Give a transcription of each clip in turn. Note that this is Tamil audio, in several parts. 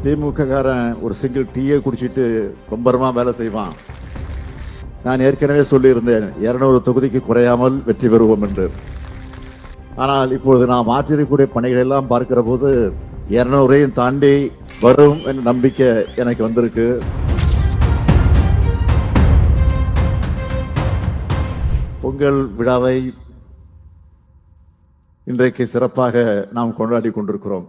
திமுக காரன் ஒரு சிங்கிள் டீயை குடிச்சிட்டு ரொம்பரமா வேலை செய்வான். நான் ஏற்கனவே சொல்லியிருந்தேன் 200 தொகுதிக்கு குறையாமல் வெற்றி பெறுவோம் என்று. ஆனால் இப்பொழுது நாம் ஆற்றிருக்கக்கூடிய பணிகள் எல்லாம் பார்க்கிற போது 200ஐயும் தாண்டி வரும் என்ற நம்பிக்கை எனக்கு வந்திருக்கு. பொங்கல் விழாவை இன்றைக்கு சிறப்பாக நாம் கொண்டாடி கொண்டிருக்கிறோம்.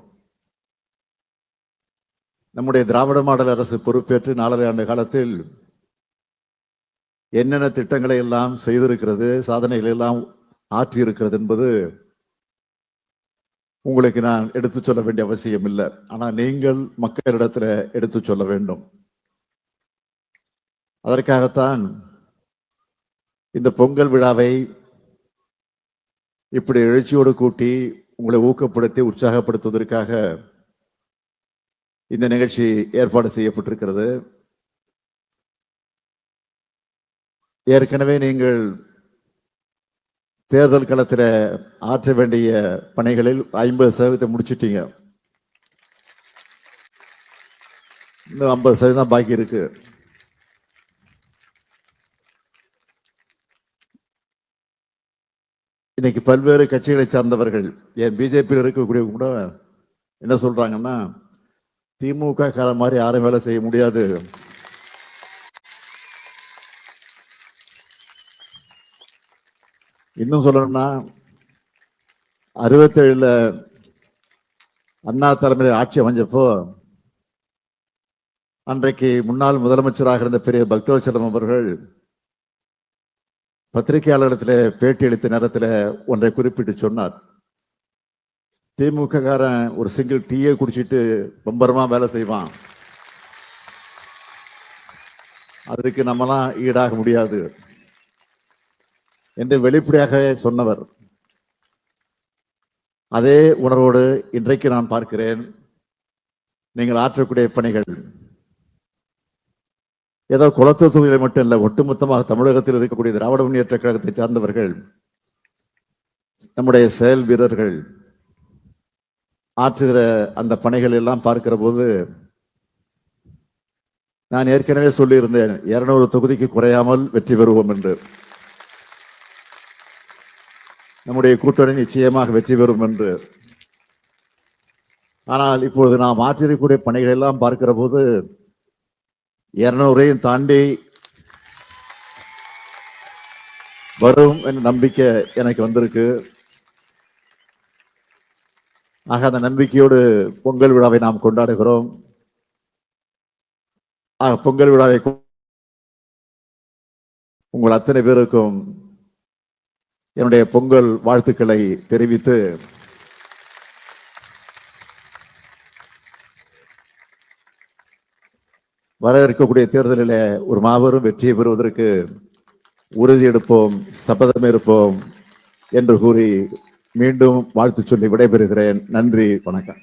நம்முடைய திராவிட மாடல் அரசு பொறுப்பேற்று 4.5 ஆண்டு காலத்தில் என்னென்ன திட்டங்களை எல்லாம் செய்திருக்கிறது, சாதனைகள் எல்லாம் ஆற்றியிருக்கிறது என்பது உங்களுக்கு நான் எடுத்து சொல்ல வேண்டிய அவசியம் இல்லை. ஆனால் நீங்கள் மக்களிடத்தில் எடுத்து சொல்ல வேண்டும். அதற்காகத்தான் இந்த பொங்கல் விழாவை இப்படி எழுச்சியோடு கூட்டி உங்களை ஊக்கப்படுத்தி உற்சாகப்படுத்துவதற்காக இந்த நிகழ்ச்சி ஏற்பாடு செய்யப்பட்டிருக்கிறது. ஏற்கனவே நீங்கள் தேர்தல் களத்தில் ஆற்ற வேண்டிய பணிகளில் 50% முடிச்சிட்டீங்க. இன்னும் 50% பாக்கி இருக்கு. இன்னைக்கு பல்வேறு கட்சிகளை சார்ந்தவர்கள், ஏன் பிஜேபியில் இருக்கக்கூடிய கூட என்ன சொல்றாங்கன்னா, திமுக காலம் மாதிரி யாரும் வேலை செய்ய முடியாது, இன்னும் சொல்லணும்னா 67 அண்ணா தலைமையில் ஆட்சி அமைஞ்சப்போ அன்றைக்கு முன்னாள் முதலமைச்சராக இருந்த பெரிய பக்தவச்சலம் அவர்கள் பத்திரிகையாளரிடத்தில் பேட்டி அளித்த நேரத்தில் ஒன்றை குறிப்பிட்டு சொன்னார். திமுக காரன் ஒரு சிங்கிள் டீயை குடிச்சிட்டு ரொம்பரமா வேலை செய்வான், அதுக்கு நம்மலாம் ஈடாக முடியாது என்று வெளிப்படையாக சொன்னவர். அதே உணர்வோடு இன்றைக்கு நான் பார்க்கிறேன். நீங்கள் ஆற்றக்கூடிய பணிகள் ஏதோ குளத்தூர் தொகுதியில் மட்டும் இல்லை, ஒட்டுமொத்தமாக தமிழகத்தில் இருக்கக்கூடிய திராவிட முன்னேற்ற கழகத்தை சார்ந்தவர்கள், நம்முடைய செயல் வீரர்கள் ஆற்றுகிற அந்த பணிகள் எல்லாம் பார்க்கிற போது நான் ஏற்கனவே சொல்லியிருந்தேன் 200 தொகுதிக்கு குறையாமல் வெற்றி பெறுவோம் என்று. நம்முடைய கூட்டணி நிச்சயமாக வெற்றி பெறும் என்று. ஆனால் இப்பொழுது நாம் ஆற்றிருக்கக்கூடிய பணிகள் எல்லாம் பார்க்கிற போது 200ஐயும் தாண்டி வரும் என்ற நம்பிக்கை எனக்கு வந்திருக்கு. ஆக அந்த நம்பிக்கையோடு பொங்கல் விழாவை நாம் கொண்டாடுகிறோம். பொங்கல் விழாவை உங்கள் அத்தனை பேருக்கும் என்னுடைய பொங்கல் வாழ்த்துக்களை தெரிவித்து வர இருக்கக்கூடிய தேர்தலில் ஒரு மாபெரும் வெற்றியை பெறுவதற்கு உறுதியெடுப்போம், சபதம் இருப்போம் என்று கூறி மீண்டும் வாழ்த்து சொல்லி விடைபெறுகிறேன். நன்றி, வணக்கம்.